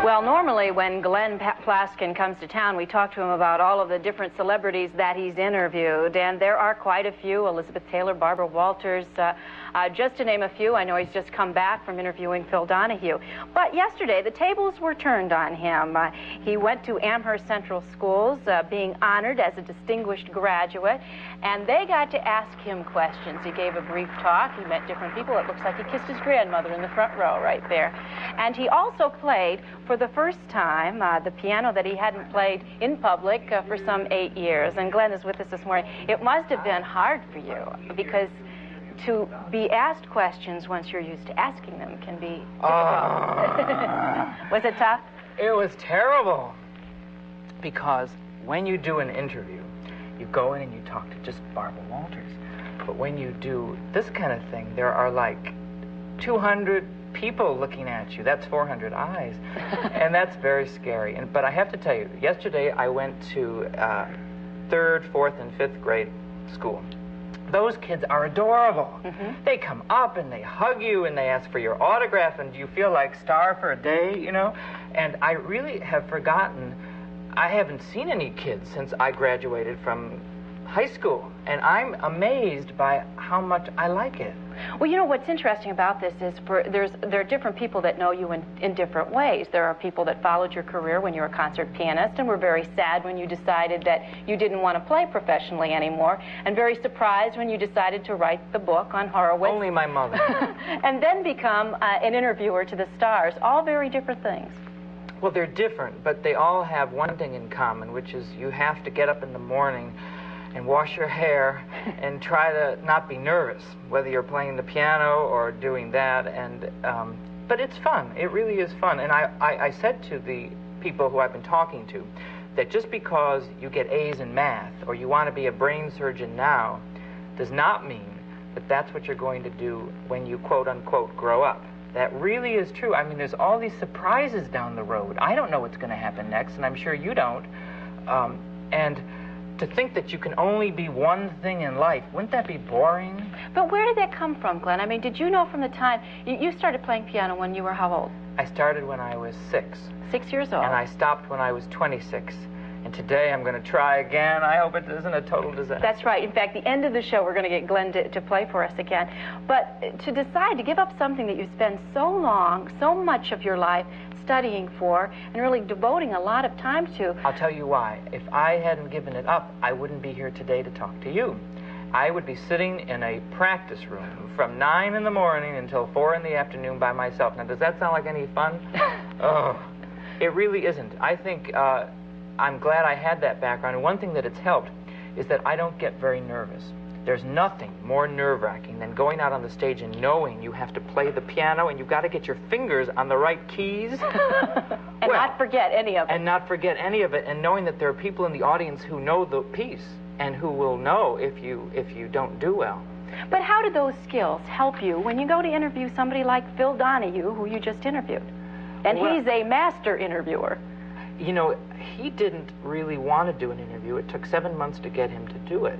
Well, normally when Glenn Plaskin comes to town, we talk to him about all of the different celebrities that he's interviewed, and there are quite a few. Elizabeth Taylor, Barbara Walters, just to name a few. I know he's just come back from interviewing Phil Donahue. But yesterday, the tables were turned on him. He went to Amherst Central Schools, being honored as a distinguished graduate, and they got to ask him questions. He gave a brief talk. He met different people. It looks like he kissed his grandmother in the front row right there. And he also played, for the first time, the piano that he hadn't played in public for some 8 years. And Glenn is with us this morning. It must have been hard for you, because to be asked questions once you're used to asking them can be difficult. Was it tough? It was terrible, because when you do an interview, you go in and you talk to just Barbara Walters. But when you do this kind of thing, there are like 200 people looking at you. That's 400 eyes. And that's very scary. But I have to tell you, yesterday I went to 3rd, 4th, and 5th grade school. Those kids are adorable. They come up and they hug you and they ask for your autograph, and you feel like star for a day, you know? And I really have forgotten, I haven't seen any kids since I graduated from high school, and I'm amazed by how much I like it. Well, you know, what's interesting about this is there are different people that know you in different ways. There are people that followed your career when you were a concert pianist and were very sad when you decided that you didn't want to play professionally anymore, and very surprised when you decided to write the book on Horowitz. Only my mother. And then become an interviewer to the stars. All very different things. Well, they're different, but they all have one thing in common, which is you have to get up in the morning and wash your hair and try to not be nervous, whether you're playing the piano or doing that. And but it's fun. It really is fun. And I said to the people who I've been talking to that just because you get A's in math or you want to be a brain surgeon now does not mean that that's what you're going to do when you quote-unquote grow up. That really is true. I mean, there's all these surprises down the road. I don't know what's going to happen next, and I'm sure you don't. And to think that you can only be one thing in life, wouldn't that be boring? But where did that come from, Glenn? I mean, did you know from the time... You started playing piano when you were how old? I started when I was 6. 6 years old. And I stopped when I was 26. And today I'm going to try again. I hope it isn't a total disaster. That's right. In fact, the end of the show, we're going to get Glenn to play for us again. But to decide to give up something that you spend so long, so much of your life studying for, and really devoting a lot of time to... I'll tell you why. If I hadn't given it up, I wouldn't be here today to talk to you. I would be sitting in a practice room from 9 in the morning until 4 in the afternoon by myself. Now, does that sound like any fun? Oh, it really isn't. I think I'm glad I had that background. And one thing that it's helped is that I don't get very nervous. There's nothing more nerve-wracking than going out on the stage and knowing you have to play the piano and you've got to get your fingers on the right keys. And not forget any of it. And not forget any of it, and knowing that there are people in the audience who know the piece and who will know if you don't do well. But how do those skills help you when you go to interview somebody like Phil Donahue, who you just interviewed? And well, he's a master interviewer. You know, he didn't really want to do an interview. It took 7 months to get him to do it.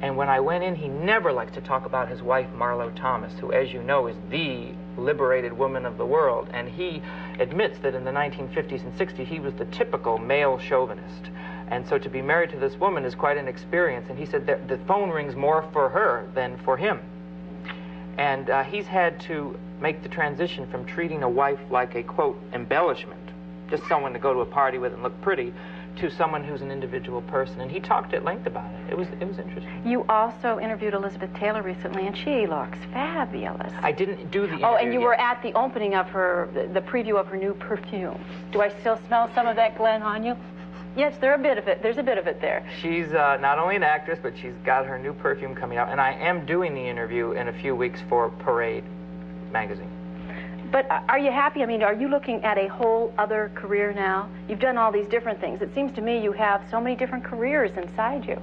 And when I went in, he never likes to talk about his wife, Marlo Thomas, who, as you know, is the liberated woman of the world. And he admits that in the 1950s and 60s, he was the typical male chauvinist. And so to be married to this woman is quite an experience. And he said that the phone rings more for her than for him. And he's had to make the transition from treating a wife like a, quote, embellishment, just someone to go to a party with and look pretty, to someone who's an individual person. And he talked at length about it. It was interesting. You also interviewed Elizabeth Taylor recently, and she looks fabulous. I didn't do the interview. Oh, and you were at the opening of her, the preview of her new perfume. Do I still smell some of that, Glenn, on you? Yes, there's a bit of it there. She's not only an actress, but she's got her new perfume coming out. And I am doing the interview in a few weeks for Parade magazine. But are you happy? I mean, are you looking at a whole other career now? You've done all these different things. It seems to me you have so many different careers inside you.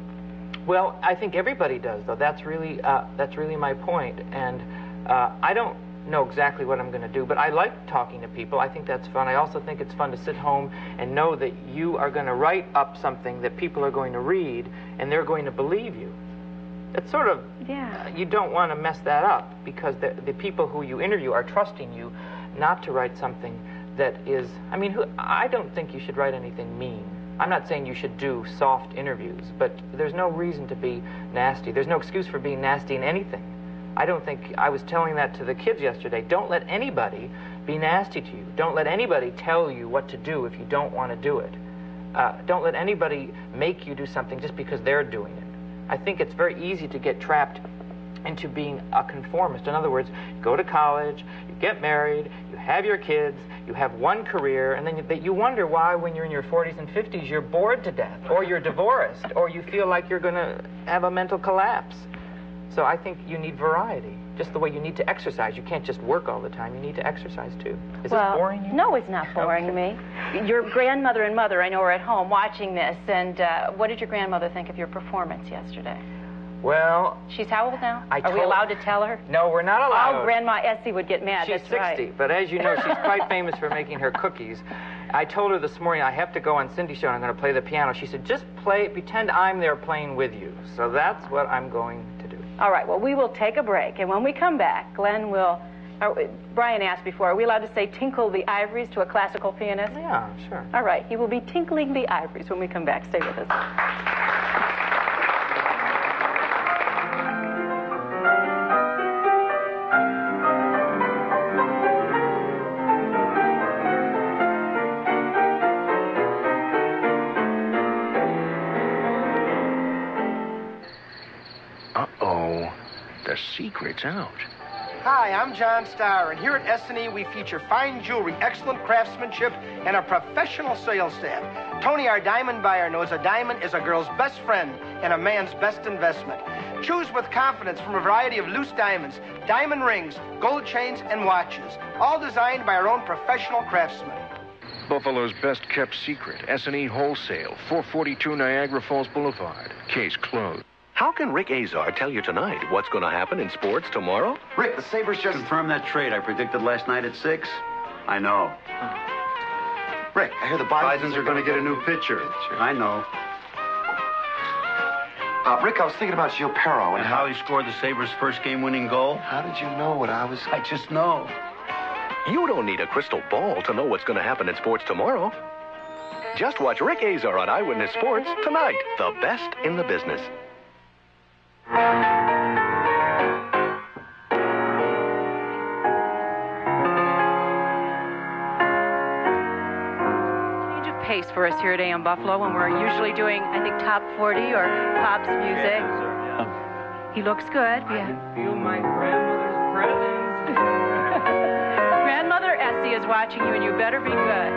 Well, I think everybody does, though. That's really my point. And I don't know exactly what I'm going to do, but I like talking to people. I think that's fun. I also think it's fun to sit home and know that you are going to write up something that people are going to read, and they're going to believe you. It's sort of, you don't want to mess that up, because the people who you interview are trusting you not to write something that is, I mean, I don't think you should write anything mean. I'm not saying you should do soft interviews, but there's no reason to be nasty. There's no excuse for being nasty in anything. I don't think, I was telling that to the kids yesterday, don't let anybody be nasty to you. Don't let anybody tell you what to do if you don't want to do it. Don't let anybody make you do something just because they're doing it. I think it's very easy to get trapped into being a conformist. In other words, you go to college, you get married, you have your kids, you have one career, and then you wonder why when you're in your 40s and 50s you're bored to death, or you're divorced, or you feel like you're going to have a mental collapse. So I think you need variety, just the way you need to exercise. You can't just work all the time. You need to exercise, too. Is this boring you? No, it's not boring me. Your grandmother and mother, I know, are at home watching this, and what did your grandmother think of your performance yesterday? Well... She's how old now? Are we allowed to tell her? No, we're not allowed. Oh, Grandma Essie would get mad. She's That's 60, right. but as you know, she's quite famous for making her cookies. I told her this morning I have to go on Cindy's show and I'm going to play the piano. She said, just pretend I'm there playing with you. So that's what I'm going to do. All right, well, we will take a break, and when we come back, Glenn will... Brian asked before, are we allowed to say tinkle the ivories to a classical pianist? Yeah, sure. All right, he will be tinkling the ivories when we come back. Stay with us. Uh-oh. The secret's out. Hi, I'm John Starr, and here at S&E we feature fine jewelry, excellent craftsmanship, and a professional sales staff. Tony, our diamond buyer, knows a diamond is a girl's best friend and a man's best investment. Choose with confidence from a variety of loose diamonds, diamond rings, gold chains, and watches, all designed by our own professional craftsmen. Buffalo's best-kept secret, S&E Wholesale, 442 Niagara Falls Boulevard. Case closed. How can Rick Azar tell you tonight what's going to happen in sports tomorrow? Rick, the Sabres just... Confirm that trade I predicted last night at 6. I know. Rick, I hear the Bisons are going to get a new pitcher. I know. Rick, I was thinking about Gio Perro And how he scored the Sabres' first game-winning goal? How did you know what I was... I just know. You don't need a crystal ball to know what's going to happen in sports tomorrow. Just watch Rick Azar on Eyewitness Sports tonight. The best in the business. Change of pace for us here at AM Buffalo when we're usually doing, I think, top 40 or pops music. He looks good. I can feel my grandmother's presence. Grandmother Essie is watching you, and you better be good.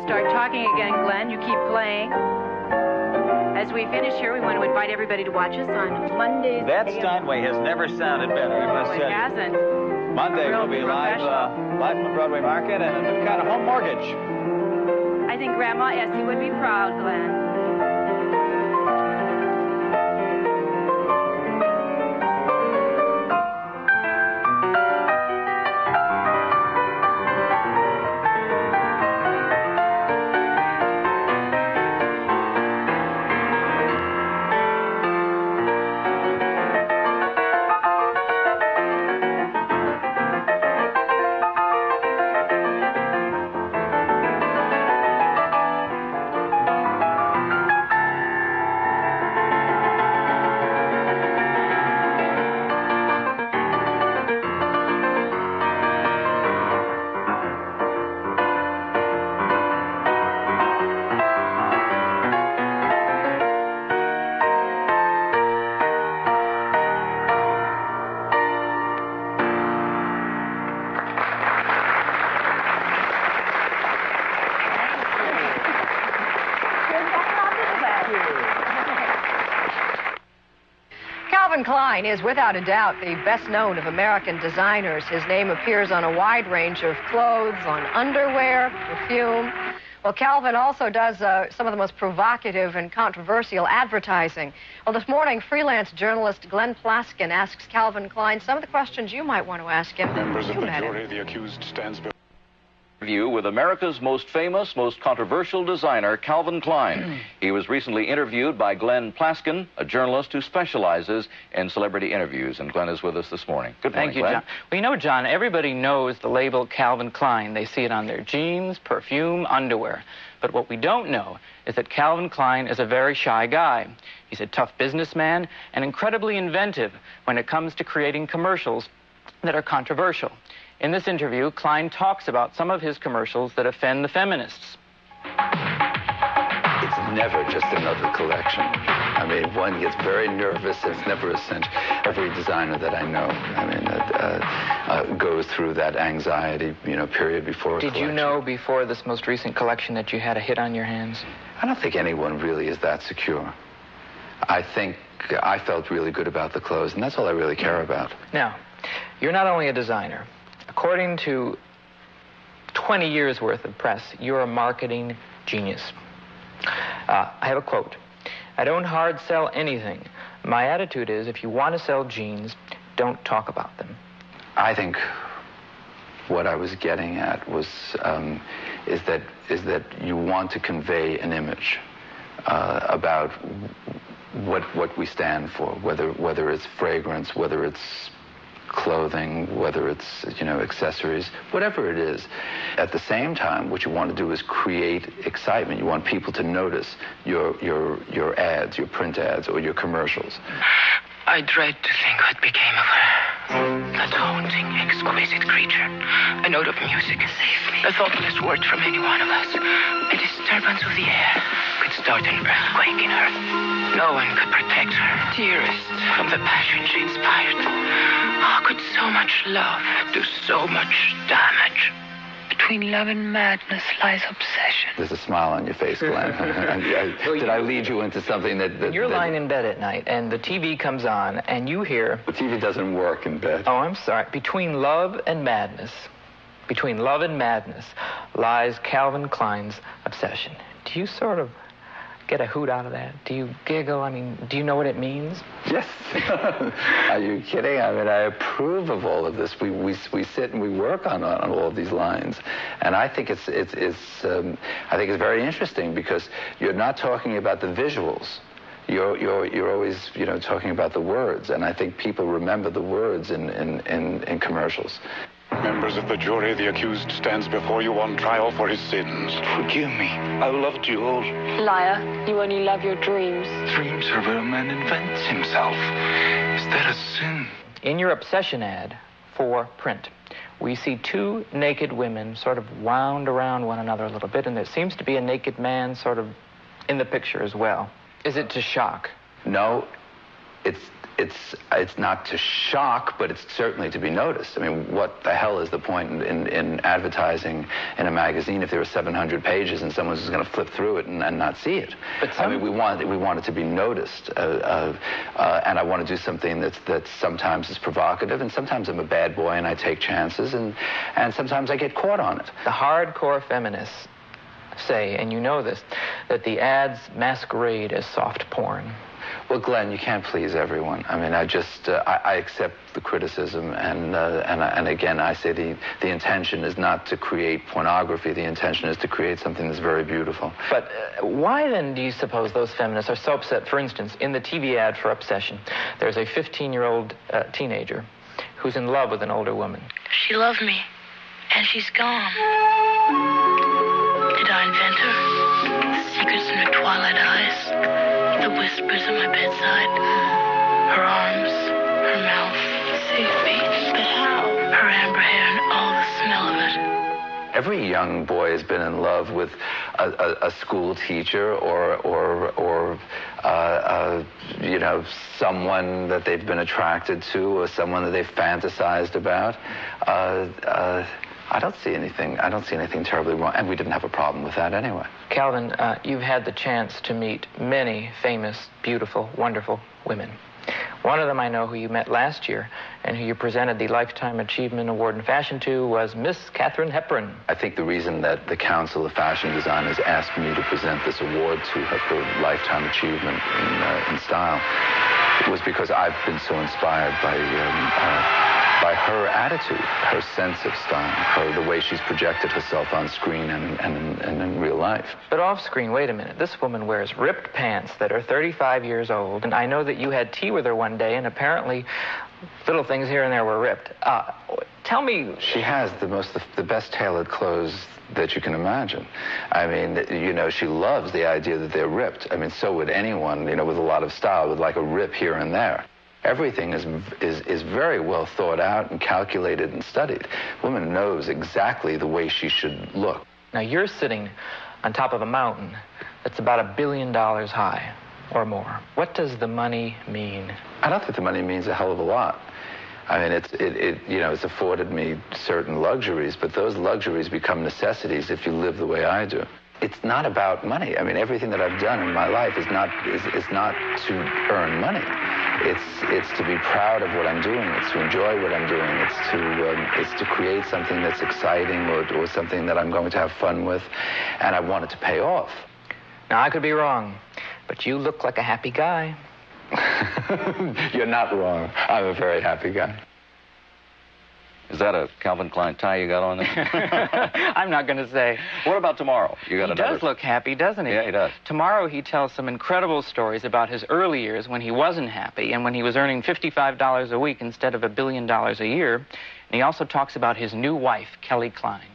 start talking again, Glenn. You keep playing. As we finish here, we want to invite everybody to watch us on Mondays. That Steinway has never sounded better, I must it tell you. hasn't. Monday we'll be live from the Broadway Market, and we've got a home mortgage. I think Grandma Essie would be proud, Glenn. Calvin Klein is without a doubt the best known of American designers. His name appears on a wide range of clothes, on underwear, perfume. Well, Calvin also does some of the most provocative and controversial advertising. Well, this morning, freelance journalist Glenn Plaskin asks Calvin Klein some of the questions you might want to ask him. Members of the jury, the accused stands before. Interview with America's most famous, most controversial designer, Calvin Klein. He was recently interviewed by Glenn Plaskin, a journalist who specializes in celebrity interviews. And Glenn is with us this morning. Good morning, Thank you, Glenn. John. Well, you know, John, everybody knows the label Calvin Klein. They see it on their jeans, perfume, underwear. But what we don't know is that Calvin Klein is a very shy guy. He's a tough businessman and incredibly inventive when it comes to creating commercials that are controversial. In this interview, Klein talks about some of his commercials that offend the feminists. It's never just another collection. I mean, one gets very nervous. It's never a cinch. Every designer that I know, I mean, goes through that anxiety, period before a collection. Did you know before this most recent collection that you had a hit on your hands? I don't think anyone really is that secure. I think I felt really good about the clothes, and that's all I really care about. Now, you're not only a designer. According to 20 years worth of press, you're a marketing genius. I have a quote. I don't hard sell anything. My attitude is if you want to sell jeans, don't talk about them. I think what I was getting at was is that you want to convey an image about what we stand for, whether it's fragrance, whether it's clothing, whether it's, accessories, whatever it is. At the same time, what you want to do is create excitement. You want people to notice your ads, your print ads, or your commercials. I dread to think what became of her. That haunting, exquisite creature. A note of music. Save me. A thoughtless word from any one of us. A disturbance of the air could start an earthquake in her. No one could protect her, dearest, from the passion she inspired. How could so much love do so much damage? Between love and madness lies obsession. There's a smile on your face, Glenn. Did I lead you into something that you're lying in bed at night, and the TV comes on, and you hear... The TV doesn't work in bed. Oh, I'm sorry. Between love and madness lies Calvin Klein's obsession. Do you sort of get a hoot out of that? Do you giggle? I mean, do you know what it means? Yes. Are you kidding? I mean, I approve of all of this. We sit and we work on all of these lines, and I think it's very interesting because you're not talking about the visuals. You're always talking about the words, and I think people remember the words in commercials. Members of the jury, the accused stands before you on trial for his sins. Forgive me. I loved you all. Liar, you only love your dreams. Dreams are where a man invents himself. Is that a sin? In your obsession ad for print, we see two naked women sort of wound around one another a little bit, and there seems to be a naked man sort of in the picture as well. Is it to shock? No, it's not to shock, but it's certainly to be noticed. I mean, what the hell is the point in advertising in a magazine if there are 700 pages and someone's just going to flip through it and not see it? But I mean, we want it to be noticed, and I want to do something that sometimes is provocative, and sometimes I'm a bad boy and I take chances, and sometimes I get caught on it. The hardcore feminists say, and you know this, that the ads masquerade as soft porn. Well, Glenn, you can't please everyone. I mean, I accept the criticism, and again, I say the intention is not to create pornography. The intention is to create something that's very beautiful. But why then do you suppose those feminists are so upset? For instance, in the TV ad for Obsession, there's a 15-year-old teenager who's in love with an older woman. She loved me, and she's gone. Did I invent her? The secrets in her twilight eyes, the whispers at my bedside, her arms, her mouth, safe beats. But how? Her amber hair and all the smell of it. Every young boy has been in love with a school teacher or you know, someone that they've been attracted to or someone that they've fantasized about. I don't see anything terribly wrong, and we didn't have a problem with that anyway. Calvin, you've had the chance to meet many famous, beautiful, wonderful women. One of them I know who you met last year and who you presented the Lifetime Achievement Award in Fashion to was Miss Katharine Hepburn. I think the reason that the Council of Fashion Designers asked me to present this award to her for Lifetime Achievement in style was because I've been so inspired by her attitude, her sense of style, the way she's projected herself on screen and in real life. But off screen, wait a minute. This woman wears ripped pants that are 35 years old, and I know that you had tea with her one day, and apparently little things here and there were ripped. Tell me... She has the best tailored clothes that you can imagine. I mean, you know, she loves the idea that they're ripped. I mean, so would anyone, you know, with a lot of style, with like a rip here and there. Everything is very well thought out and calculated and studied. Woman knows exactly the way she should look. Now, you're sitting on top of a mountain that's about $1 billion high or more. What does the money mean? I don't think the money means a hell of a lot. I mean, it's afforded me certain luxuries, but those luxuries become necessities if you live the way I do. It's not about money. I mean, everything that I've done in my life is not to earn money. It's to be proud of what I'm doing. It's to enjoy what I'm doing. It's to create something that's exciting or something that I'm going to have fun with, and I want it to pay off. Now, I could be wrong, but you look like a happy guy. You're not wrong. I'm a very happy guy. Is that a Calvin Klein tie you got on there? I'm not going to say. What about tomorrow? He does look happy, doesn't he? Yeah, he does. Tomorrow he tells some incredible stories about his early years when he wasn't happy and when he was earning $55 a week instead of $1 billion a year. And he also talks about his new wife, Kelly Klein.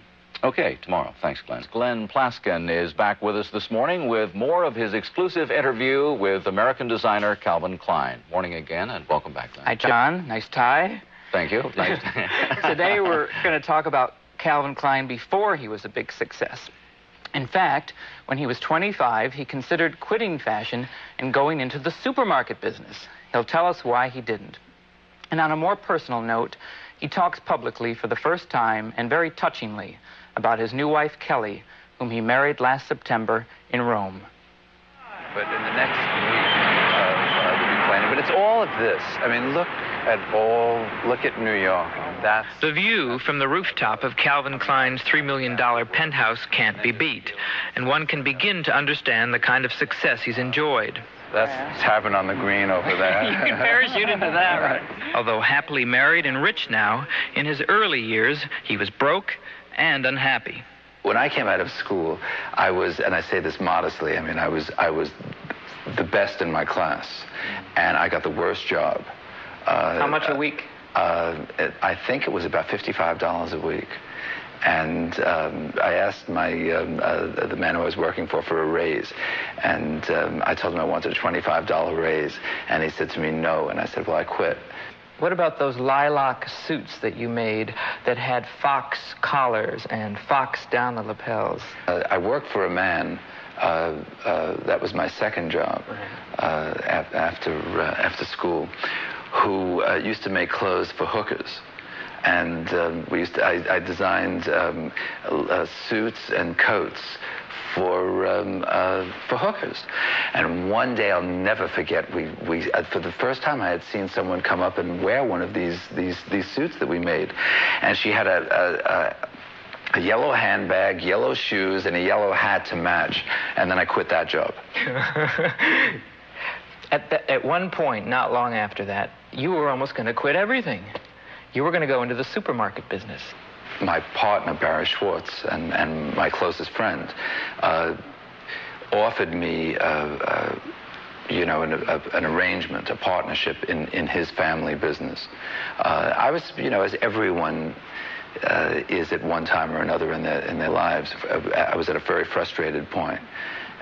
Okay, tomorrow. Thanks, Glenn. Glenn Plaskin is back with us this morning with more of his exclusive interview with American designer Calvin Klein. Morning again, and welcome back, Glenn. Hi, John. Nice tie. Thank you. Nice. Today we're going to talk about Calvin Klein before he was a big success. In fact, when he was 25, he considered quitting fashion and going into the supermarket business. He'll tell us why he didn't. And on a more personal note, he talks publicly for the first time and very touchingly about his new wife, Kelly, whom he married last September in Rome. But in the next week, we'll be planning. But it's all of this. I mean, look at New York. That's the view from the rooftop of Calvin Klein's $3 million penthouse can't be beat, and one can begin to understand the kind of success he's enjoyed. That's Tavern on the Green over there. You can parachute into that, right? Although happily married and rich now, in his early years, he was broke and unhappy. When I came out of school, I was, and I say this modestly, I mean, I was the best in my class, and I got the worst job. How much a week? I think it was about $55 a week. And I asked the man who I was working for a raise. And I told him I wanted a $25 raise. And he said to me, no. And I said, well, I quit. What about those lilac suits that you made that had fox collars and fox down the lapels? I worked for a man. That was my second job after school, who used to make clothes for hookers. And I designed suits and coats for hookers. And one day, I'll never forget, for the first time I had seen someone come up and wear one of these suits that we made. And she had a yellow handbag, yellow shoes, and a yellow hat to match. And then I quit that job. At one point, not long after that, you were almost going to quit everything. You were going to go into the supermarket business. My partner, Barry Schwartz, and my closest friend, offered me, an arrangement, a partnership in his family business. I was, as everyone is at one time or another in their lives, I was at a very frustrated point.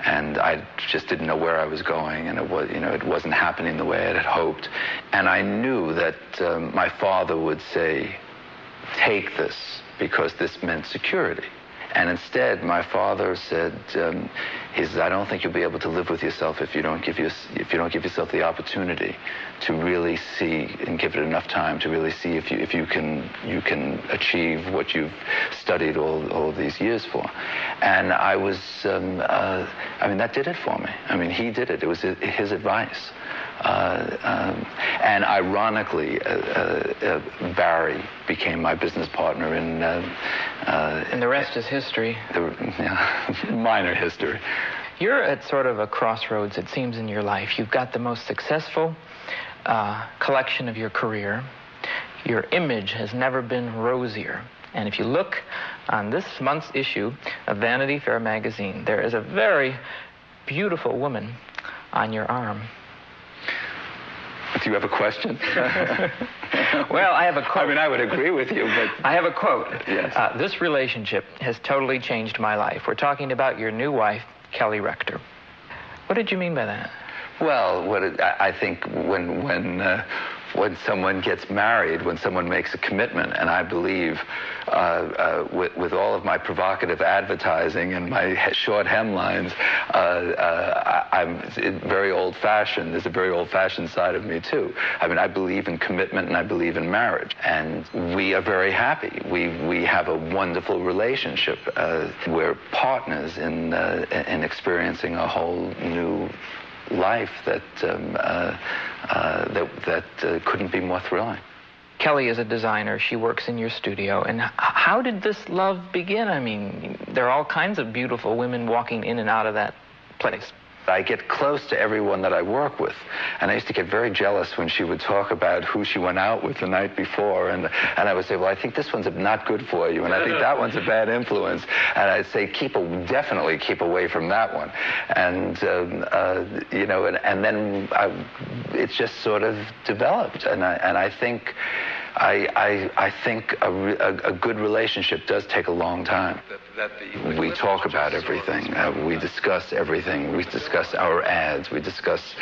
And I just didn't know where I was going, and it wasn't happening the way I had hoped. And I knew that my father would say, take this, because this meant security. And instead, my father said, he says, I don't think you'll be able to live with yourself if you don't give yourself the opportunity to really see and give it enough time to really see if you can achieve what you've studied all these years for. And I was, that did it for me. He did it. It was his advice. And ironically, Barry became my business partner in... and the rest is history. Minor history. You're at sort of a crossroads, it seems, in your life. You've got the most successful collection of your career. Your image has never been rosier. And if you look on this month's issue of Vanity Fair magazine, there is a very beautiful woman on your arm. Do you have a question? Well, I have a quote. I would agree with you, but... I have a quote. Yes. This relationship has totally changed my life. We're talking about your new wife, Kelly Rector. What did you mean by that? Well, I think when someone gets married, when someone makes a commitment, and I believe with all of my provocative advertising and my short hemlines, I'm very old-fashioned. There's a very old-fashioned side of me, too. I believe in commitment and I believe in marriage. And we are very happy. We have a wonderful relationship. We're partners in experiencing a whole new life that couldn't be more thrilling. Kelly is a designer. She works in your studio. And how did this love begin? There are all kinds of beautiful women walking in and out of that place. I get close to everyone that I work with, and I used to get very jealous when she would talk about who she went out with the night before, and I would say, well, I think this one's not good for you, and I think that one's a bad influence, and I'd say, definitely keep away from that one, and and then it's just sort of developed, and I think. I think a good relationship does take a long time. We talk about everything. We discuss everything. We discuss our ads. We discuss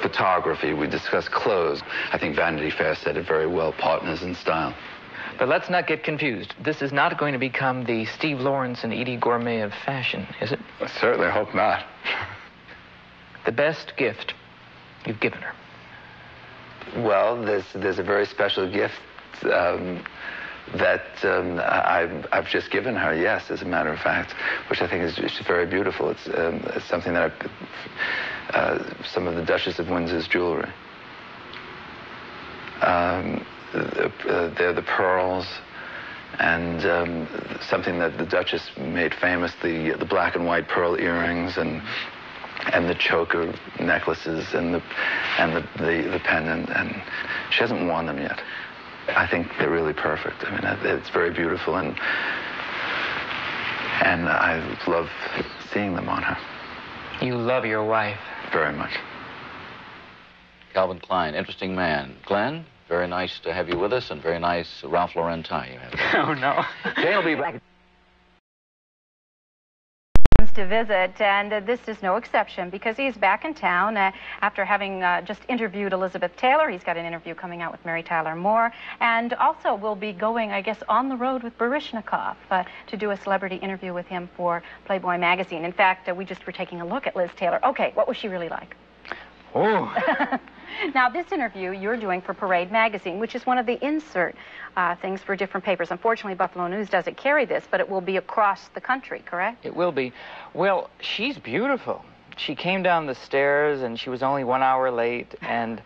photography. We discuss clothes. I think Vanity Fair said it very well, partners in style. But let's not get confused. This is not going to become the Steve Lawrence and Edie Gourmet of fashion, is it? I certainly hope not. The best gift you've given her. Well, there's a very special gift that I've just given her, yes, as a matter of fact, which I think is just very beautiful. It's something that some of the Duchess of Windsor's jewelry. They're the pearls, and something that the Duchess made famous, the black and white pearl earrings, and the choker necklaces, and the pendant, and she hasn't worn them yet. I think they're really perfect. It's very beautiful, and I love seeing them on her. You love your wife. Very much. Calvin Klein, interesting man. Glenn, very nice to have you with us, and very nice Ralph Lauren tie you have. Oh, no. Jane will be back. To visit, and this is no exception because he's back in town after having just interviewed Elizabeth Taylor. He's got an interview coming out with Mary Tyler Moore, and also will be going, I guess, on the road with Baryshnikov to do a celebrity interview with him for Playboy magazine. In fact, we just were taking a look at Liz Taylor. Okay, what was she really like? Oh. Now, this interview you're doing for Parade Magazine, which is one of the insert things for different papers. Unfortunately, Buffalo News doesn't carry this, but it will be across the country, correct? It will be. Well, she's beautiful. She came down the stairs, and she was only 1 hour late, and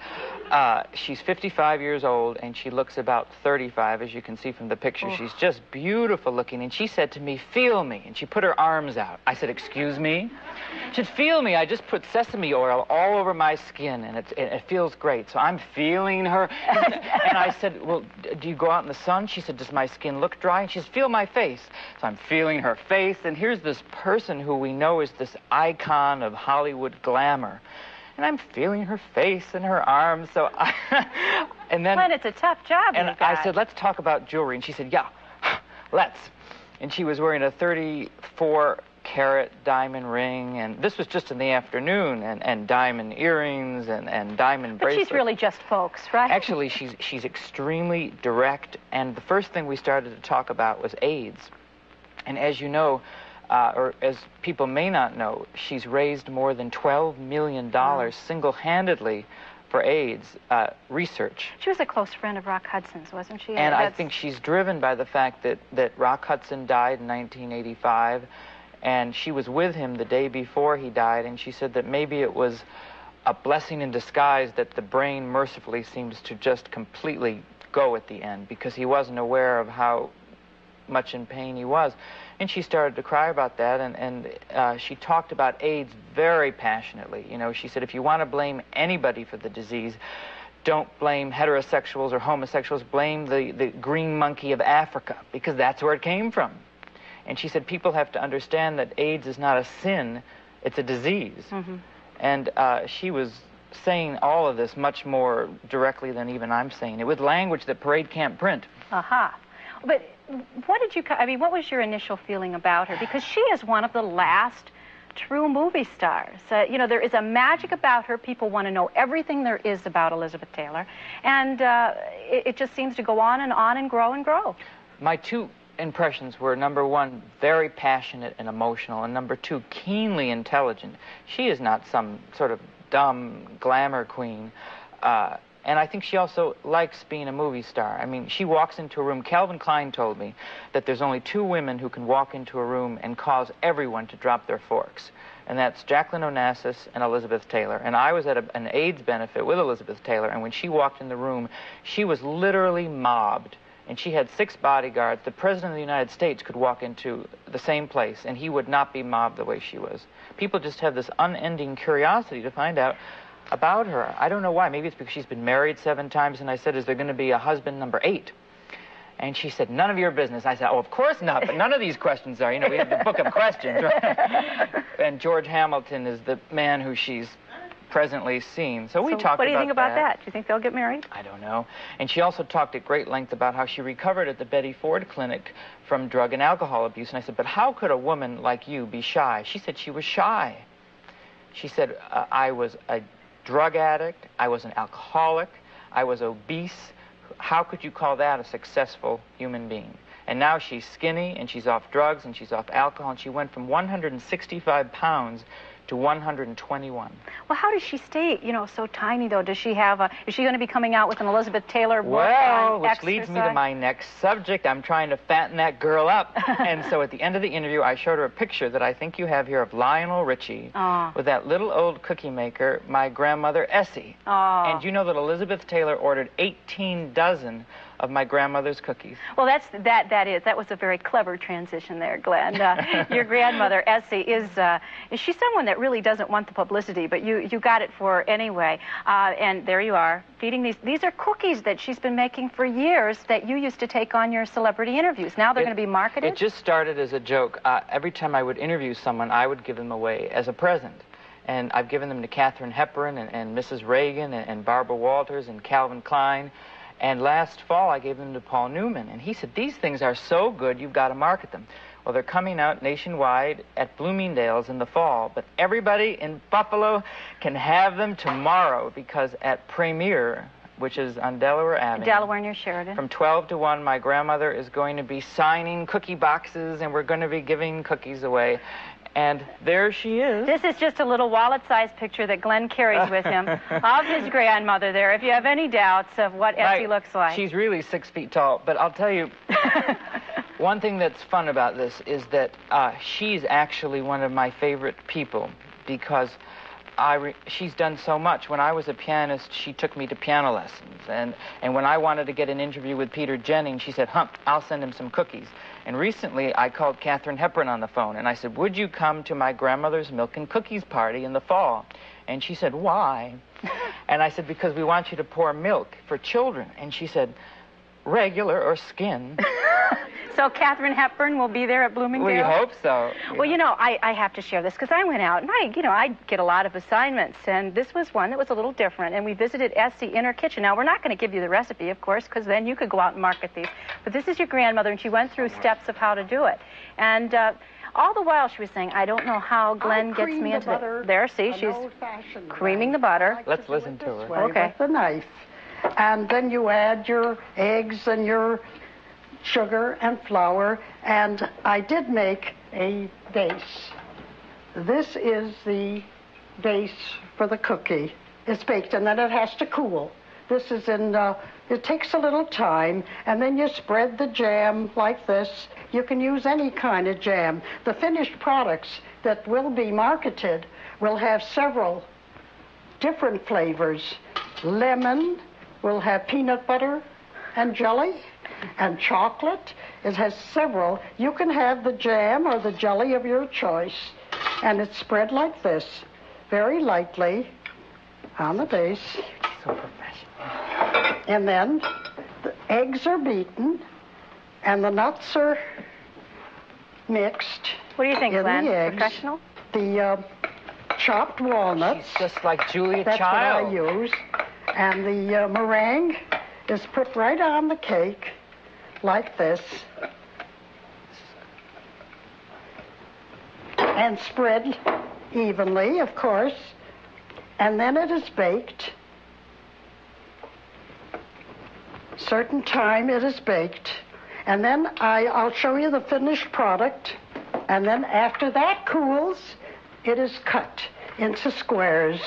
she's 55 years old, and she looks about 35, as you can see from the picture. Oh. She's just beautiful looking, and she said to me, "Feel me," and she put her arms out. I said, "Excuse me?" She said, "Feel me. I just put sesame oil all over my skin, and it feels great." So I'm feeling her, and I said, "Well, do you go out in the sun?" She said, "Does my skin look dry?" And she says, "Feel my face." So I'm feeling her face, and here's this person who we know is this icon of Hollywood glamour. And I'm feeling her face and her arms, so and then... Glenn, it's a tough job, And you got. I said, "Let's talk about jewelry." And she said, "Yeah, let's." And she was wearing a 34-carat diamond ring, and this was just in the afternoon, and diamond earrings and diamond But bracelets. she's really just folks, right? Actually, she's extremely direct, and the first thing we started to talk about was AIDS. And as you know, or as people may not know, she's raised more than $12 million single-handedly for AIDS research. She was a close friend of Rock Hudson's, wasn't she? And I think she's driven by the fact that Rock Hudson died in 1985, and she was with him the day before he died, and she said that maybe it was a blessing in disguise that the brain mercifully seems to just completely go at the end, because he wasn't aware of how much in pain he was. And she started to cry about that, and she talked about AIDS very passionately. You know, she said, if you want to blame anybody for the disease, don't blame heterosexuals or homosexuals, blame the green monkey of Africa, because that's where it came from. And she said, people have to understand that AIDS is not a sin, it's a disease. Mm-hmm. And she was saying all of this much more directly than even I'm saying it, with language that Parade can't print. Aha. But what did you, I mean, what was your initial feeling about her? Because she is one of the last true movie stars. You know, there is a magic about her. People want to know everything there is about Elizabeth Taylor. And it just seems to go on and grow and grow. My two impressions were, number one, very passionate and emotional, and number two, keenly intelligent. She is not some sort of dumb glamour queen. And I think she also likes being a movie star. I mean, she walks into a room. Calvin Klein told me that there's only two women who can walk into a room and cause everyone to drop their forks. And that's Jacqueline Onassis and Elizabeth Taylor. And I was at an AIDS benefit with Elizabeth Taylor, and when she walked in the room, she was literally mobbed. And she had 6 bodyguards. The President of the United States could walk into the same place, and he would not be mobbed the way she was. People just have this unending curiosity to find out about her. I don't know why. Maybe it's because she's been married 7 times, and I said, is there going to be a husband number 8? And she said, none of your business. I said, oh, of course not, but none of these questions are. You know, we have the book of questions, right? And George Hamilton is the man who she's presently seen. So we talked about that. What do you think about that? Do you think they'll get married? I don't know. And she also talked at great length about how she recovered at the Betty Ford Clinic from drug and alcohol abuse. And I said, but how could a woman like you be shy? She said she was shy. She said, I was a drug addict, I was an alcoholic, I was obese. How could you call that a successful human being? And now she's skinny, and she's off drugs, and she's off alcohol, and she went from 165 pounds to 121. Well, how does she stay, you know, so tiny, though? Does she have is she going to be coming out with an Elizabeth Taylor book Well, on which exercise? leads me to my next subject. I'm trying to fatten that girl up. And so at the end of the interview, I showed her a picture that I think you have here of Lionel Richie with that little old cookie maker, my grandmother Essie. And you know that Elizabeth Taylor ordered 18 dozen of my grandmother's cookies. Well, that was a very clever transition there, Glenn. Your grandmother Essie is she someone that really doesn't want the publicity, but you got it for her anyway. And there you are, feeding these are cookies that she's been making for years that you used to take on your celebrity interviews. Now they're going to be marketed? It just started as a joke. Every time I would interview someone, I would give them away as a present. And I've given them to Katharine Hepburn and Mrs. Reagan and Barbara Walters and Calvin Klein. And last fall, I gave them to Paul Newman. And he said, these things are so good, you've got to market them. Well, they're coming out nationwide at Bloomingdale's in the fall. But everybody in Buffalo can have them tomorrow, because at Premier, which is on Delaware Avenue. Delaware near Sheridan. From 12 to 1, my grandmother is going to be signing cookie boxes, and we're going to be giving cookies away. And there she is. This is just a little wallet-sized picture that Glenn carries with him of his grandmother there, if you have any doubts of what Essie looks like. She's really 6 feet tall, but I'll tell you, one thing that's fun about this is that she's actually one of my favorite people because she's done so much. When I was a pianist, she took me to piano lessons. And when I wanted to get an interview with Peter Jennings, she said, Hump, I'll send him some cookies. And recently, I called Katharine Hepburn on the phone, and I said, would you come to my grandmother's milk and cookies party in the fall? And she said, why? And I said, because we want you to pour milk for children. And she said, regular or skin? So Katharine Hepburn will be there at Bloomingdale? We hope so. Well, you know, I have to share this because I went out and I get a lot of assignments, and this was one that was a little different, and we visited Essie in her kitchen. Now, we're not going to give you the recipe, of course, because then you could go out and market these. But this is your grandmother, and she went through steps of how to do it. And all the while she was saying, I don't know how Glenn gets me into it. There, see, she's creaming the butter. Let's listen to her. Okay. With the knife. And then you add your eggs and your sugar and flour, and I did make a base. This is the base for the cookie. It's baked, and then it has to cool. This is it takes a little time, and then you spread the jam like this. You can use any kind of jam. The finished products that will be marketed will have several different flavors. Lemon will have peanut butter and jelly, and chocolate. It has several. You can have the jam or the jelly of your choice, and it's spread like this, very lightly on the base. So professional. And then the eggs are beaten, and the nuts are mixed. What do you think, Glenn? Professional? The chopped walnuts. She's just like Julia Child. Child. That's what I use. And the meringue is put right on the cake, like this, and spread evenly, of course, and then it is baked. Certain time it is baked, and then I'll show you the finished product, and then after that cools, it is cut into squares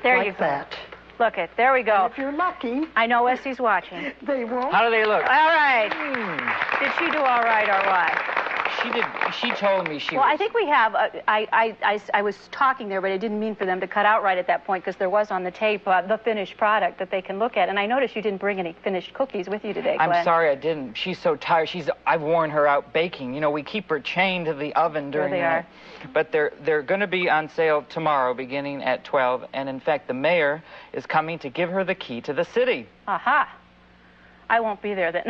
there like you go. that. Look it, there we go. And if you're lucky, I know Essie's watching. They won't. How do they look? All right. Did she do all right or what? She did. She told me she Well, was. I think we have, I was talking there, but I didn't mean for them to cut out right at that point because there was on the tape the finished product that they can look at. And I noticed you didn't bring any finished cookies with you today, Glenn. I'm sorry I didn't. She's so tired. I've worn her out baking. You know, we keep her chained to the oven during the night. But they're going to be on sale tomorrow beginning at 12. And in fact, the mayor is coming to give her the key to the city. Aha. I won't be there then.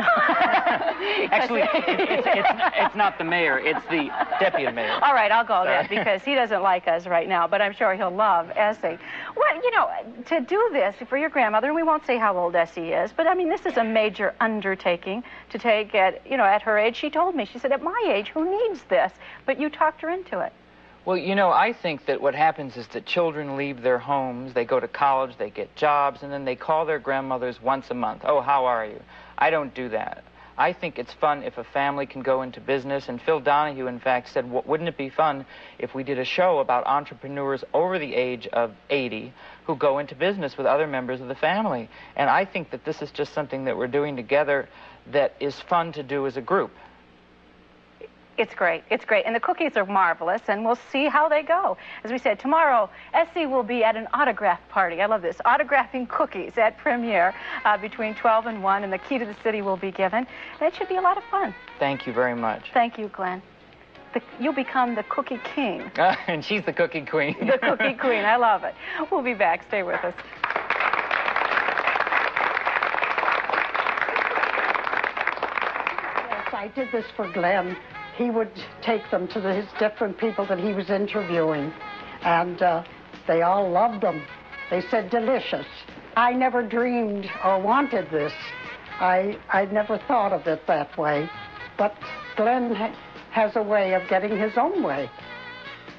Actually, it's not the mayor. It's the deputy mayor. All right, I'll go then because he doesn't like us right now, but I'm sure he'll love Essie. Well, you know, to do this for your grandmother, and we won't say how old Essie is, but I mean, this is a major undertaking to take at her age. She told me, she said, at my age, who needs this? But you talked her into it. Well, you know, I think that what happens is that children leave their homes, they go to college, they get jobs, and then they call their grandmothers once a month. Oh, how are you? I don't do that. I think it's fun if a family can go into business, and Phil Donahue, in fact, said, wouldn't it be fun if we did a show about entrepreneurs over the age of 80 who go into business with other members of the family? And I think that this is just something that we're doing together that is fun to do as a group. It's great. It's great. And the cookies are marvelous, and we'll see how they go. As we said, tomorrow, Essie will be at an autograph party. I love this. Autographing cookies at Premiere between 12 and 1, and the key to the city will be given. And it should be a lot of fun. Thank you very much. Thank you, Glenn. You'll become the cookie king. And she's the cookie queen. The cookie queen. I love it. We'll be back. Stay with us. Yes, I did this for Glenn. He would take them to his different people that he was interviewing, and they all loved them. They said, delicious. I never dreamed or wanted this. I'd never thought of it that way, but Glenn has a way of getting his own way.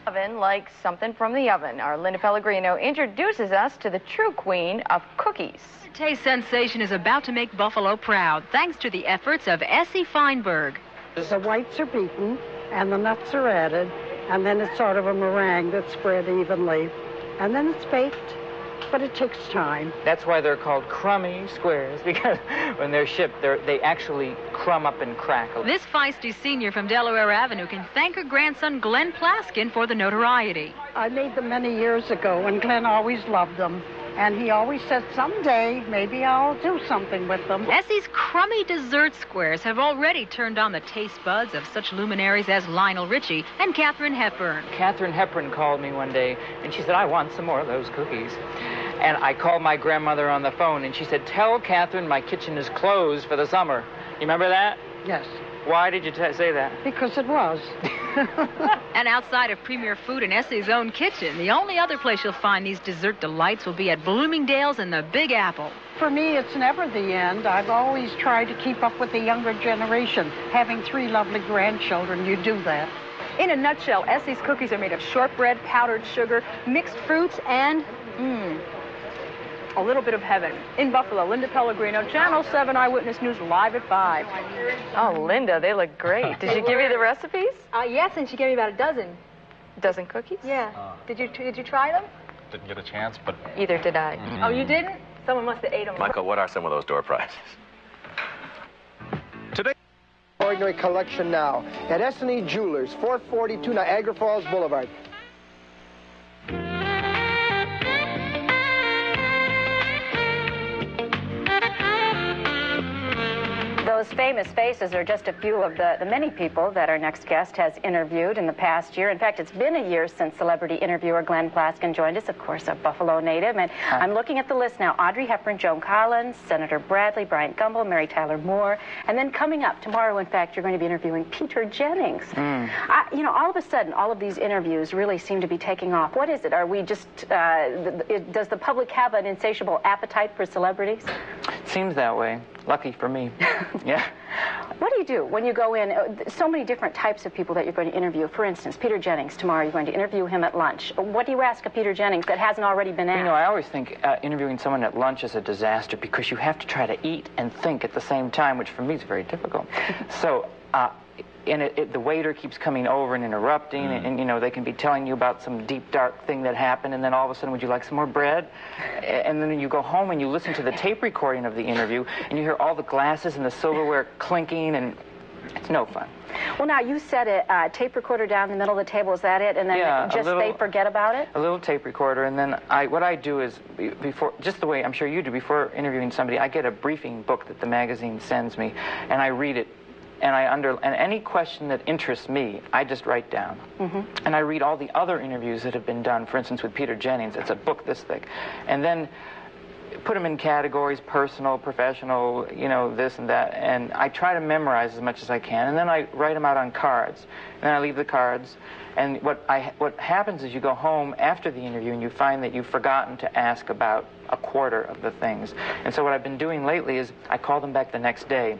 Oven like something from the oven. Our Linda Pellegrino introduces us to the true queen of cookies. Taste sensation is about to make Buffalo proud, thanks to the efforts of Essie Feinberg. The whites are beaten, and the nuts are added, and then it's sort of a meringue that's spread evenly. And then it's baked, but it takes time. That's why they're called crummy squares, because when they're shipped, they actually crumb up and crackle. This feisty senior from Delaware Avenue can thank her grandson, Glenn Plaskin, for the notoriety. I made them many years ago, and Glenn always loved them. And he always said, someday, maybe I'll do something with them. Essie's crummy dessert squares have already turned on the taste buds of such luminaries as Lionel Richie and Katharine Hepburn. Katharine Hepburn called me one day, and she said, I want some more of those cookies. And I called my grandmother on the phone, and she said, tell Katharine my kitchen is closed for the summer. You remember that? Yes. Why did you say that? Because it was. And outside of Premier Food and Essie's own kitchen, the only other place you'll find these dessert delights will be at Bloomingdale's in the Big Apple. For me, it's never the end. I've always tried to keep up with the younger generation. Having 3 lovely grandchildren, you do that. In a nutshell, Essie's cookies are made of shortbread, powdered sugar, mixed fruits, and, a little bit of heaven. In Buffalo, Linda Pellegrino, Channel 7 Eyewitness News, live at 5. Oh, Linda, they look great. Did she give you the recipes? Yes, and she gave me about a dozen. Dozen cookies? Yeah. Did you try them? Didn't get a chance, but... Either did I. Oh, you didn't? Someone must have ate them. Michael, what are some of those door prizes? Today, Ordinary Collection now at S&E Jewelers, 442 Niagara Falls Boulevard. Those famous faces are just a few of the many people that our next guest has interviewed in the past year. In fact, it's been a year since celebrity interviewer Glenn Plaskin joined us, of course, a Buffalo native. And I'm looking at the list now. Audrey Hepburn, Joan Collins, Senator Bradley, Bryant Gumbel, Mary Tyler Moore. And then coming up tomorrow, in fact, you're going to be interviewing Peter Jennings. All of a sudden, all of these interviews really seem to be taking off. What is it? Are we just, does the public have an insatiable appetite for celebrities? Seems that way. Lucky for me. Yeah. What do you do when you go in? So many different types of people that you're going to interview. For instance, Peter Jennings, tomorrow you're going to interview him at lunch. What do you ask of Peter Jennings that hasn't already been asked? You know, I always think interviewing someone at lunch is a disaster because you have to try to eat and think at the same time, which for me is very difficult. So, the waiter keeps coming over and interrupting, and you know, they can be telling you about some deep, dark thing that happened, and then all of a sudden, would you like some more bread? And then you go home and you listen to the tape recording of the interview, and you hear all the glasses and the silverware clinking, and it's no fun. Well, now, you set a tape recorder down in the middle of the table. Is that it? And then they forget about it? A little tape recorder, and then what I do is, before, just the way I'm sure you do, before interviewing somebody, I get a briefing book that the magazine sends me, and I read it. And any question that interests me, I just write down. And I read all the other interviews that have been done. For instance, with Peter Jennings, it's a book this thick. And then put them in categories, personal, professional, you know, this and that. And I try to memorize as much as I can. And then I write them out on cards. And then I leave the cards. And what happens is you go home after the interview and you find that you've forgotten to ask about a quarter of the things. And so what I've been doing lately is I call them back the next day.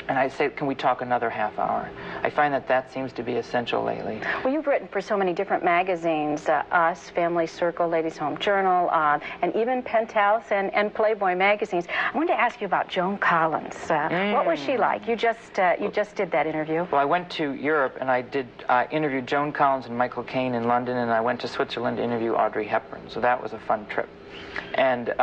And I say, can we talk another half hour? I find that seems to be essential lately. Well, you've written for so many different magazines, Us, Family Circle, Ladies Home Journal, and even Penthouse and Playboy magazines. I wanted to ask you about Joan Collins. What was she like? You just did that interview. Well, I went to Europe, and I interviewed Joan Collins and Michael Caine in London, and I went to Switzerland to interview Audrey Hepburn. So that was a fun trip. And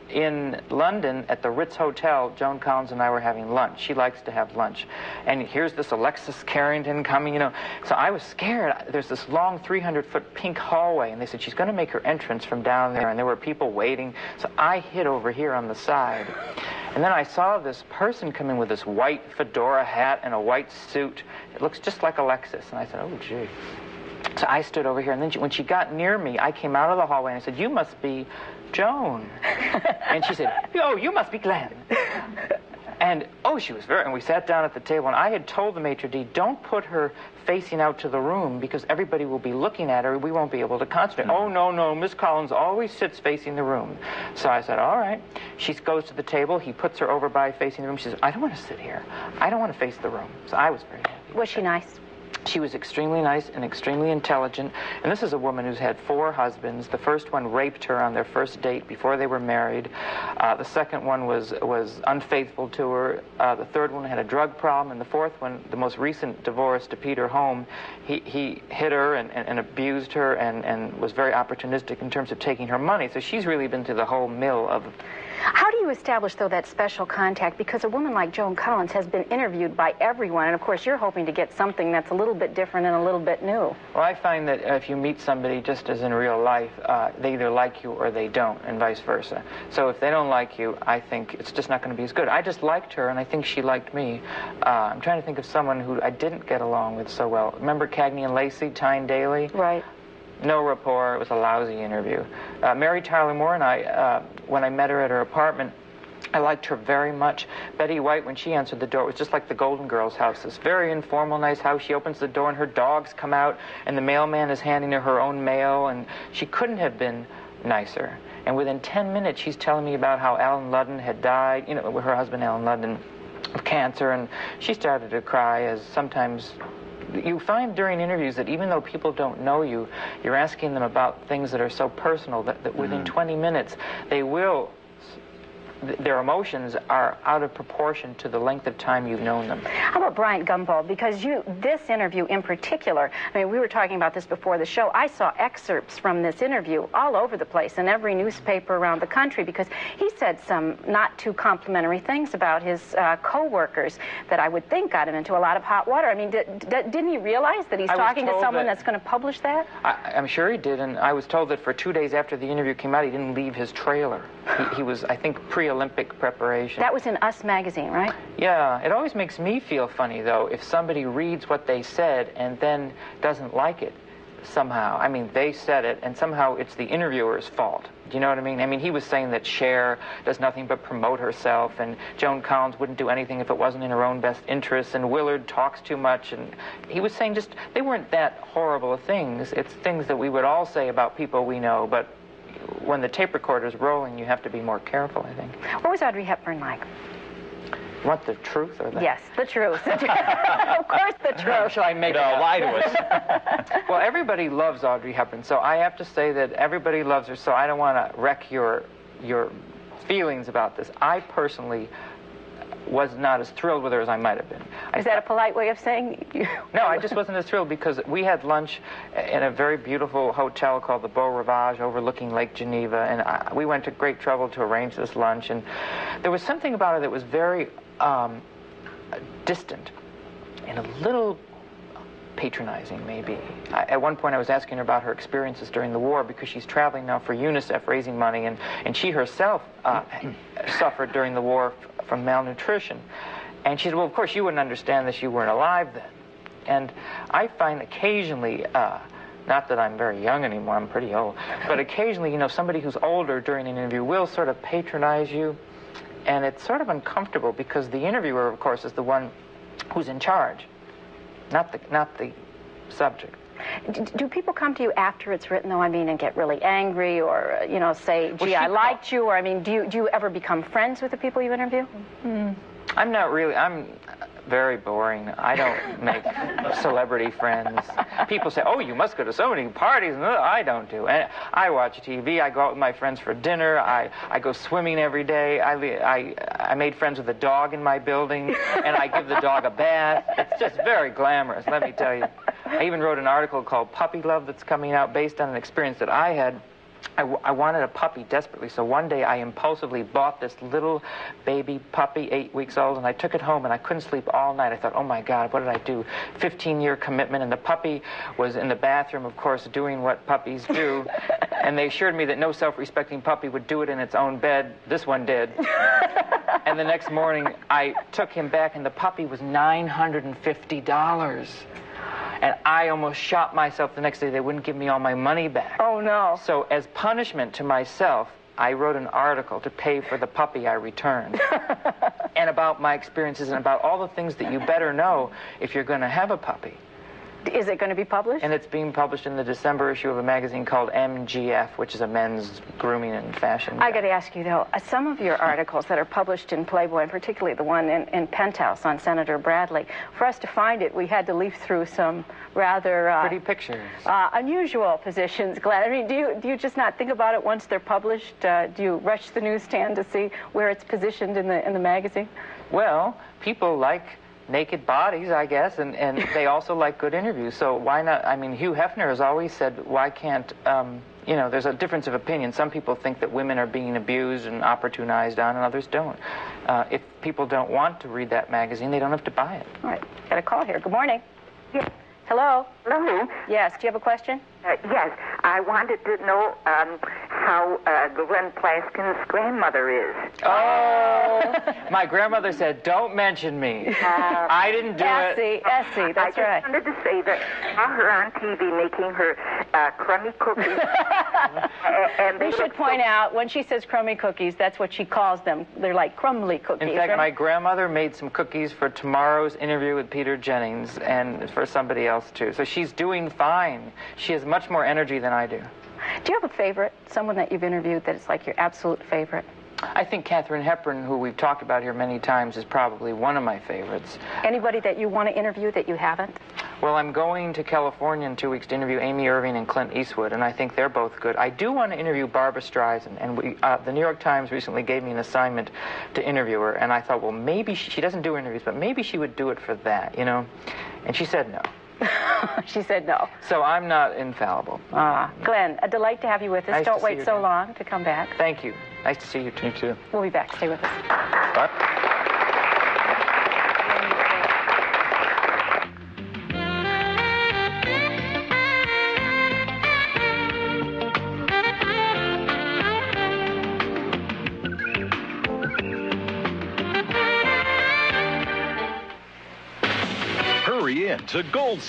in London, at the Ritz Hotel, Joan Collins and I were having lunch. She likes to have lunch. And here's this Alexis Carrington coming, you know. So I was scared. There's this long 300-foot pink hallway, and they said she's going to make her entrance from down there, and there were people waiting. So I hid over here on the side. And then I saw this person come in with this white fedora hat and a white suit. It looks just like Alexis. And I said, oh, gee. So I stood over here, and then when she got near me, I came out of the hallway, and I said, you must be Joan. And she said, oh, you must be Glenn. And, she was and we sat down at the table, and I had told the maitre d', don't put her facing out to the room, because everybody will be looking at her, we won't be able to concentrate. Oh, no, Miss Collins always sits facing the room. So I said, all right. She goes to the table, he puts her over by facing the room. She says, I don't want to sit here. I don't want to face the room. So I was very happy. Was she nice? She was extremely nice and extremely intelligent, and this is a woman who's had 4 husbands. The first one raped her on their first date before they were married. The second one was unfaithful to her. The third one had a drug problem, and the fourth one, the most recent divorce to Peter Home, he hit her and abused her and was very opportunistic in terms of taking her money. So she's really been through the whole mill of... How do you establish, though, that special contact? Because a woman like Joan Collins has been interviewed by everyone, and of course you're hoping to get something that's a little bit different and a little bit new. Well, I find that if you meet somebody just as in real life, they either like you or they don't, and vice versa. So if they don't like you, I think it's just not going to be as good. I just liked her, and I think she liked me. I'm trying to think of someone who I didn't get along with so well. Remember Cagney and Lacey, Tyne Daly? Right. No rapport. It was a lousy interview. Mary Tyler Moore and I, when I met her at her apartment, I liked her very much. Betty White, when she answered the door, it was just like the Golden Girls' house. This very informal, nice house. She opens the door and her dogs come out, and the mailman is handing her own mail, and she couldn't have been nicer. And within 10 minutes, she's telling me about how Alan Ludden had died, you know, her husband Alan Ludden, of cancer, and she started to cry, as sometimes... You find during interviews that even though people don't know you, you're asking them about things that are so personal that within 20 minutes, they will... Their emotions are out of proportion to the length of time you've known them. How about Bryant Gumbel? Because this interview in particular, I mean, we were talking about this before the show. I saw excerpts from this interview all over the place in every newspaper around the country because he said some not too complimentary things about his co-workers that I would think got him into a lot of hot water. I mean, didn't he realize that he's talking to someone that's going to publish that? I'm sure he did, and I was told that for 2 days after the interview came out, he didn't leave his trailer. He was, I think, pre-Olympic preparation. That was in Us magazine, right? Yeah. It always makes me feel funny, though, if somebody reads what they said and then doesn't like it somehow. I mean, they said it, and somehow it's the interviewer's fault. Do you know what I mean? I mean, he was saying that Cher does nothing but promote herself, and Joan Collins wouldn't do anything if it wasn't in her own best interests, and Willard talks too much, and he was saying just, they weren't that horrible of things. It's things that we would all say about people we know, but when the tape recorder's rolling, you have to be more careful, I think. What was Audrey Hepburn like? What, the truth or the... Yes, the truth. Of course, the truth. Shall I make it up? Lie to us. Well, everybody loves Audrey Hepburn, so I have to say that everybody loves her, so I don't want to wreck your feelings about this. I personally was not as thrilled with her as I might have been. Is that a polite way of saying you? No, I just wasn't as thrilled because we had lunch in a very beautiful hotel called the Beau Rivage overlooking Lake Geneva, and we went to great trouble to arrange this lunch, and there was something about her that was very distant and a little patronizing, maybe. At one point I was asking her about her experiences during the war because she's traveling now for UNICEF raising money, and she herself suffered during the war from malnutrition. And she said, well, of course you wouldn't understand this, you weren't alive then. And I find occasionally, not that I'm very young anymore, I'm pretty old, but occasionally, you know, somebody who's older during an interview will sort of patronize you, and it's sort of uncomfortable because the interviewer, of course, is the one who's in charge. Not the subject. Do people come to you after it's written, though, I mean, and get really angry or, you know, say, gee, I liked you, or, I mean, do you ever become friends with the people you interview? I'm not really. I'm very boring. I don't make celebrity friends. People say, oh, you must go to so many parties. No, I don't do. And I watch TV. I go out with my friends for dinner. I go swimming every day. I made friends with a dog in my building, and I give the dog a bath. It's just very glamorous, let me tell you. I even wrote an article called Puppy Love that's coming out based on an experience that I had. I wanted a puppy desperately, so one day I impulsively bought this little baby puppy, 8 weeks old, and I took it home, and I couldn't sleep all night. I thought, oh, my God, what did I do? 15-year commitment, and the puppy was in the bathroom, of course, doing what puppies do, and they assured me that no self-respecting puppy would do it in its own bed. This one did. And the next morning, I took him back, and the puppy was $950. And I almost shot myself the next day. They wouldn't give me all my money back. Oh, no. So as punishment to myself, I wrote an article to pay for the puppy I returned. And about my experiences and about all the things that you better know if you're going to have a puppy. Is it going to be published? And it's being published in the December issue of a magazine called MGF, which is a men's grooming and fashion. I got to ask you, though, some of your articles that are published in Playboy, and particularly the one in Penthouse on Senator Bradley, for us to find it, we had to leaf through some rather pretty pictures, unusual positions. Glenn, I mean, do you just not think about it once they're published? Do you rush the newsstand to see where it's positioned in the magazine? Well, people like naked bodies, I guess, and they also like good interviews. So why not? I mean, Hugh Hefner has always said, why can't, you know, there's a difference of opinion. Some people think that women are being abused and opportunized on, and others don't. If people don't want to read that magazine, they don't have to buy it. All right. Got a call here. Good morning. Yes. Hello? Hello? Yes. Do you have a question? Yes. I wanted to know how Glenn Plaskin's grandmother is. Oh, my grandmother said, don't mention me. I didn't do it. Essie, that's right. I just wanted to say that I saw her on TV making her crummy cookies. And we should point out, when she says crummy cookies, that's what she calls them. They're like crumbly cookies. In fact, right? my grandmother made some cookies for tomorrow's interview with Peter Jennings and for somebody else, too. So she's doing fine. She has much more energy than I do. Do you have a favorite, someone that you've interviewed that is like your absolute favorite? I think Katharine Hepburn, who we've talked about here many times, is probably one of my favorites. Anybody that you want to interview that you haven't? Well, I'm going to California in 2 weeks to interview Amy Irving and Clint Eastwood, and I think they're both good. I do want to interview Barbra Streisand, and the New York Times recently gave me an assignment to interview her, and I thought, well, maybe she doesn't do interviews, but maybe she would do it for that, you know? And she said no. She said no. So I'm not infallible. Glenn, a delight to have you with us. Nice Don't to wait see you so again. long to come back. Thank you. Nice to see you too. You too. We'll be back. Stay with us. What? Hurry in to Gold